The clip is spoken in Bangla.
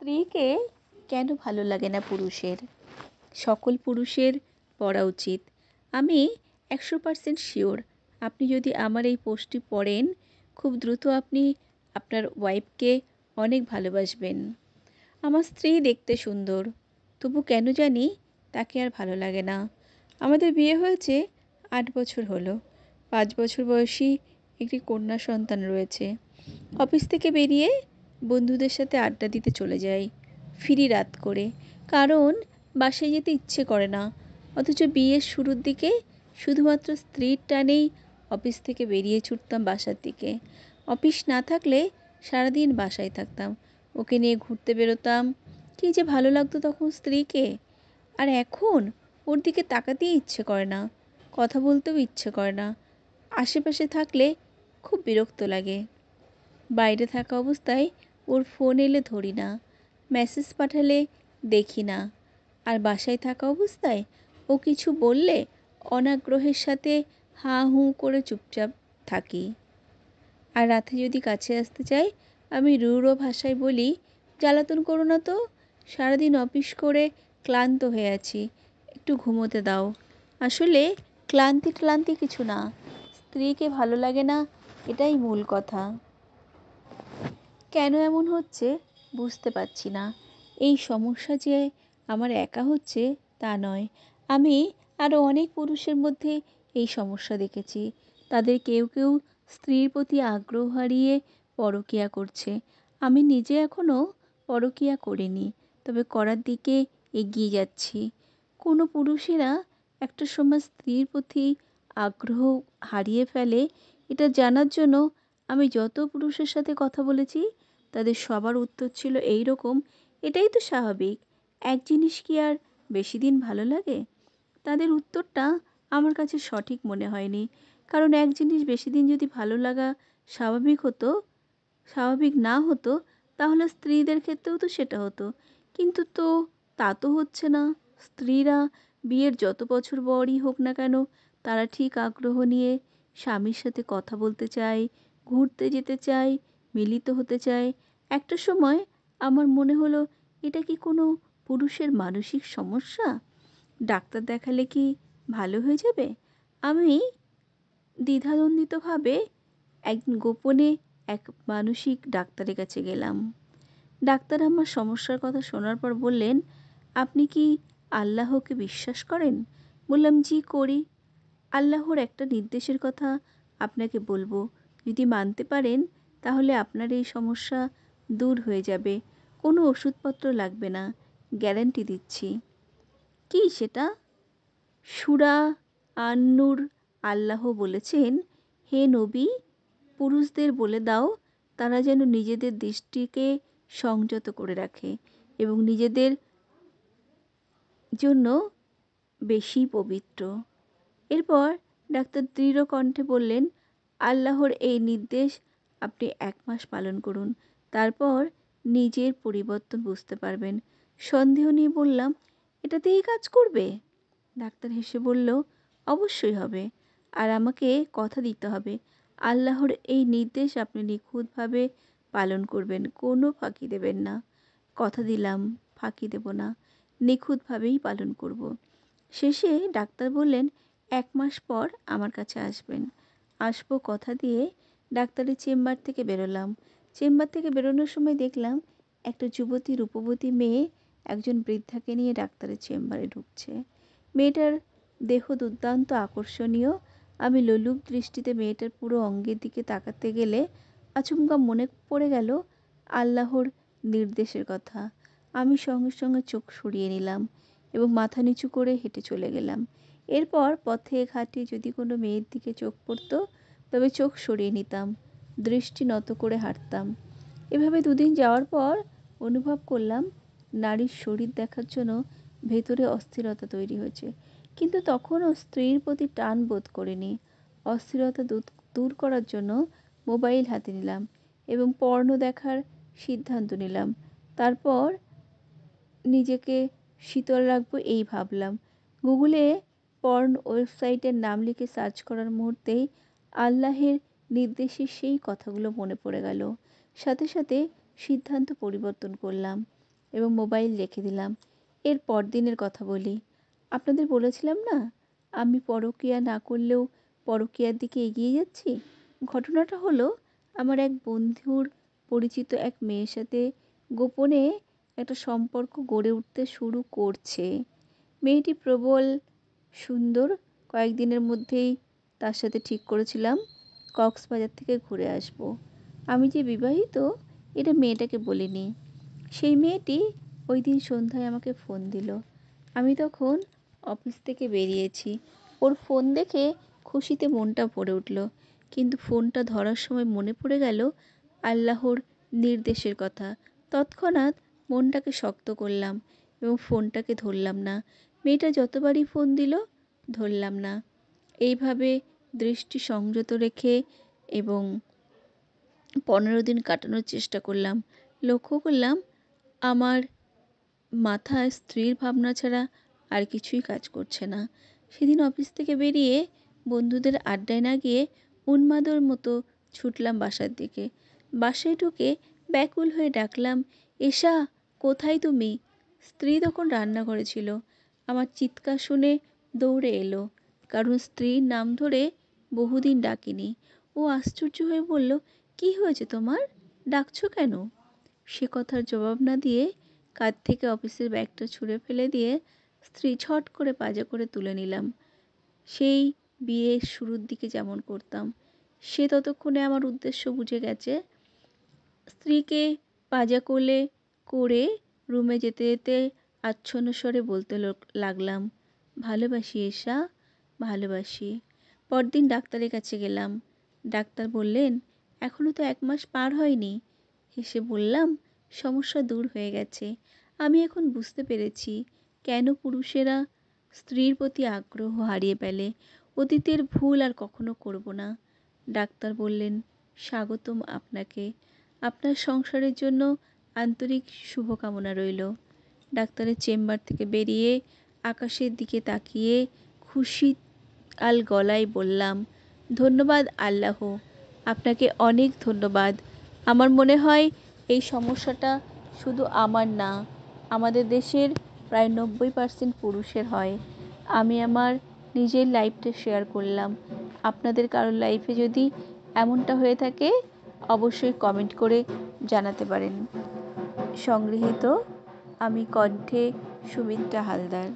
স্ত্রীকে কেন ভালো লাগে না পুরুষের? সকল পুরুষের পড়া উচিত। আমি 100% শিওর আপনি যদি আমার এই পোস্টটি পড়েন, খুব দ্রুত আপনি আপনার ওয়াইফকে অনেক ভালোবাসবেন। আমার স্ত্রী দেখতে সুন্দর, তবু কেন জানি তাকে আর ভালো লাগে না। আমাদের বিয়ে হয়েছে 8 বছর হলো। 5 বছর বয়সী একটি কন্যা সন্তান রয়েছে। অফিস থেকে বেরিয়ে বন্ধুদের সাথে আড্ডা দিতে চলে যাই, ফিরি রাত করে। কারণ বাসায় যেতে ইচ্ছে করে না। অথচ বিয়ের শুরুর দিকে শুধুমাত্র স্ত্রীর টানেই অফিস থেকে বেরিয়ে ছুটতাম বাসার দিকে। অফিস না থাকলে সারাদিন বাসায় থাকতাম, ওকে নিয়ে ঘুরতে বেরোতাম। কী যে ভালো লাগতো তখন স্ত্রীকে। আর এখন ওর দিকে তাকাতেই ইচ্ছে করে না, কথা বলতেও ইচ্ছে করে না। আশেপাশে থাকলে খুব বিরক্ত লাগে। বাইরে থাকা অবস্থায় ওর ফোন এলে ধরি না, মেসেজ পাঠালে দেখি না। আর বাসায় থাকা অবস্থায় ও কিছু বললে অনাগ্রহের সাথে হাঁ হুঁ করে চুপচাপ থাকি। আর রাতে যদি কাছে আসতে চাই, আমি রূঢ় ভাষায় বলি, জ্বালাতন করো না তো, সারাদিন অফিস করে ক্লান্ত হয়ে আছি, একটু ঘুমোতে দাও। আসলে ক্লান্তি ট্লান্তি কিছু না, স্ত্রীকে ভালো লাগে না, এটাই মূল কথা। কেন এমন হচ্ছে বুঝতে পারছি না। এই সমস্যা যে আমার একা হচ্ছে তা নয়। আমি আরও অনেক পুরুষের মধ্যে এই সমস্যা দেখেছি। তাদের কেউ কেউ স্ত্রীর প্রতি আগ্রহ হারিয়ে পরকীয়া করছে। আমি নিজে এখনও পরকীয়া করিনি, তবে করার দিকে এগিয়ে যাচ্ছি। কোনো পুরুষেরা একটা সময় স্ত্রীর প্রতি আগ্রহ হারিয়ে ফেলে, এটা জানার জন্য আমি যত পুরুষের সাথে কথা বলেছি তাদের সবার উত্তর ছিল এই রকম, এটাই তো স্বাভাবিক, এক জিনিস কি আর বেশি দিন ভালো লাগে? তাদের উত্তরটা আমার কাছে সঠিক মনে হয়নি। কারণ এক জিনিস বেশি দিন যদি ভালো লাগা স্বাভাবিক না হতো, তাহলে স্ত্রীদের ক্ষেত্রেও তো সেটা হতো। কিন্তু তা তো হচ্ছে না। স্ত্রীরা বিয়ের যত বছর বড়ই হোক না কেন, তারা ঠিক আগ্রহ নিয়ে স্বামীর সাথে কথা বলতে চায়, ঘুরতে যেতে চায়, মিলিত হতে চায়। একটা সময় আমার মনে হলো, এটা কি কোনো পুরুষের মানসিক সমস্যা? ডাক্তার দেখালে কি ভালো হয়ে যাবে? আমি দ্বিধাদ্বন্দ্বিতভাবে একদিন গোপনে এক মানসিক ডাক্তারের কাছে গেলাম। ডাক্তার আমার সমস্যার কথা শোনার পর বললেন, আপনি কি আল্লাহকে বিশ্বাস করেন? বললাম, জি করি। আল্লাহর একটা নির্দেশের কথা আপনাকে বলবো, যদি মানতে পারেন তাহলে আপনার এই সমস্যা দূর হয়ে যাবে, কোনো ওষুধপত্র লাগবে না, গ্যারান্টি দিচ্ছি। কি সেটা? সূরা আন-নূর। আল্লাহ বলেছেন, হে নবী, পুরুষদের বলে দাও তারা যেন নিজেদের দৃষ্টিকে সংযত করে রাখে এবং নিজেদের জন্য বেশি পবিত্র। এরপর ডাক্তার দৃঢ় কণ্ঠে বললেন, আল্লাহর এই নির্দেশ আপনি 1 মাস পালন করুন, তারপর নিজের পরিবর্তন বুঝতে পারবেন। সন্দেহ নিয়ে বললাম, এটাতেই কাজ করবে? ডাক্তার হেসে বলল, অবশ্যই হবে। আর আমাকে কথা দিতে হবে, আল্লাহর এই নির্দেশ আপনি নিখুঁতভাবে পালন করবেন, কোনো ফাঁকি দেবেন না। কথা দিলাম, ফাঁকি দেব না, নিখুঁতভাবেই পালন করব। শেষে ডাক্তার বললেন, 1 মাস পর আমার কাছে আসবেন। আসবো কথা দিয়ে ডাক্তারের চেম্বার থেকে বেরোলাম। চেম্বার থেকে বেরোনোর সময় দেখলাম একটা যুবতী রূপবতী মেয়ে একজন বৃদ্ধাকে নিয়ে ডাক্তারের চেম্বারে ঢুকছে। মেয়েটার দেহ দুর্দান্ত আকর্ষণীয়। আমি লোলুপ দৃষ্টিতে মেয়েটার পুরো অঙ্গের দিকে তাকাতে গেলে আচমকা মনে পড়ে গেল আল্লাহর নির্দেশের কথা। আমি সঙ্গে সঙ্গে চোখ সরিয়ে নিলাম এবং মাথা নিচু করে হেঁটে চলে গেলাম। এরপর পথে ঘাটে যদি কোনো মেয়ের দিকে চোখ পড়তো, তবে চোখ সরিয়ে নিতাম, দৃষ্টি নত করে হাঁটতাম। এভাবে 2 দিন যাওয়ার পর অনুভব করলাম নারীর শরীর দেখার জন্য ভেতরে অস্থিরতা তৈরি হয়েছে। কিন্তু তখনও স্ত্রীর প্রতি টান বোধ করিনি। অস্থিরতা দূর করার জন্য মোবাইল হাতে নিলাম এবং পর্নো দেখার সিদ্ধান্ত নিলাম। তারপর নিজেকে শীতল রাখবো এই ভাবলাম। গুগলে পর্ন ওয়েবসাইটের নাম লিখে সার্চ করার মুহূর্তেই আল্লাহের নির্দেশে সেই কথাগুলো মনে পড়ে গেল। সাথে সাথে সিদ্ধান্ত পরিবর্তন করলাম। এবং মোবাইল রেখে দিলাম। এর পরদিনের কথা বলি। আপনাদের বলেছিলাম না, আমি পরকীয়া না করলেও পরকীয়ার দিকে এগিয়ে যাচ্ছি? ঘটনাটা হলো, আমার এক বন্ধুর পরিচিত এক মেয়ের সাথে গোপনে একটা সম্পর্ক গড়ে উঠতে শুরু করছে। মেয়েটি প্রবল সুন্দর। কয়েকদিনের মধ্যেই তার সাথে ঠিক করেছিলাম কক্সবাজার থেকে ঘুরে আসব। আমি যে বিবাহিত এটা মেয়েটাকে বলিনি। সেই মেয়েটি ওই দিন সন্ধ্যায় আমাকে ফোন দিল। আমি তখন অফিস থেকে বেরিয়েছি। ওর ফোন দেখে খুশিতে মনটা ভরে উঠল। কিন্তু ফোনটা ধরার সময় মনে পড়ে গেল আল্লাহর নির্দেশের কথা। তৎক্ষণাৎ মনটাকে শক্ত করলাম এবং ফোনটাকে ধরলাম না। মেয়েটা যতবারই ফোন দিল ধরলাম না। এইভাবে দৃষ্টি সংযত রেখে এবং 15 দিন কাটানোর চেষ্টা করলাম। লক্ষ্য করলাম আমার মাথায় স্ত্রীর ভাবনা ছাড়া আর কিছুই কাজ করছে না। সেদিন অফিস থেকে বেরিয়ে বন্ধুদের আড্ডায় না গিয়ে উন্মাদের মতো ছুটলাম বাসার দিকে। বাসায় ঢুকে ব্যাকুল হয়ে ডাকলাম, এশা, কোথায় তুমি? স্ত্রী তখন রান্নাঘরে ছিল। আমার চিৎকার শুনে দৌড়ে এলো, কারণ স্ত্রীর নাম ধরে বহুদিন ডাকিনি। ও আশ্চর্য হয়ে বলল, কি হয়েছে তোমার? ডাকছো কেন? সে কথার জবাব না দিয়ে কাঁধ থেকে অফিসের ব্যাগটা ছুঁড়ে ফেলে দিয়ে স্ত্রী ছট করে পাজা করে তুলে নিলাম। সেই বিয়ের শুরুর দিকে যেমন করতাম। সে ততক্ষণে আমার উদ্দেশ্য বুঝে গেছে। স্ত্রীকে পাজা কোলে করে রুমে যেতে যেতে আচ্ছন্ন স্বরে বলতে লাগলাম, ভালোবাসি এশা, ভালোবাসি। পরদিন ডাক্তারের কাছে গেলাম। ডাক্তার বললেন, এখনও তো 1 মাস পার হয়নি। হেসে বললাম, সমস্যা দূর হয়ে গেছে। আমি এখন বুঝতে পেরেছি কেন পুরুষেরা স্ত্রীর প্রতি আগ্রহ হারিয়ে ফেলে। অতীতের ভুল আর কখনো করব না। ডাক্তার বললেন, স্বাগতম আপনাকে। আপনার সংসারের জন্য আন্তরিক শুভকামনা রইল। ডাক্তারের চেম্বার থেকে বেরিয়ে আকাশের দিকে তাকিয়ে খুশি আল গলায় বললাম, ধন্যবাদ আল্লাহ, আপনাকে অনেক ধন্যবাদ। আমার মনে হয় এই সমস্যাটা শুধু আমার না, আমাদের দেশের প্রায় 90% পুরুষের হয়। আমি আমার নিজের লাইফটা শেয়ার করলাম। আপনাদের কারোর লাইফে যদি এমনটা হয়ে থাকে অবশ্যই কমেন্ট করে জানাতে পারেন। সংগৃহীত, আমি কণ্ঠে সুমিত্রা হালদার।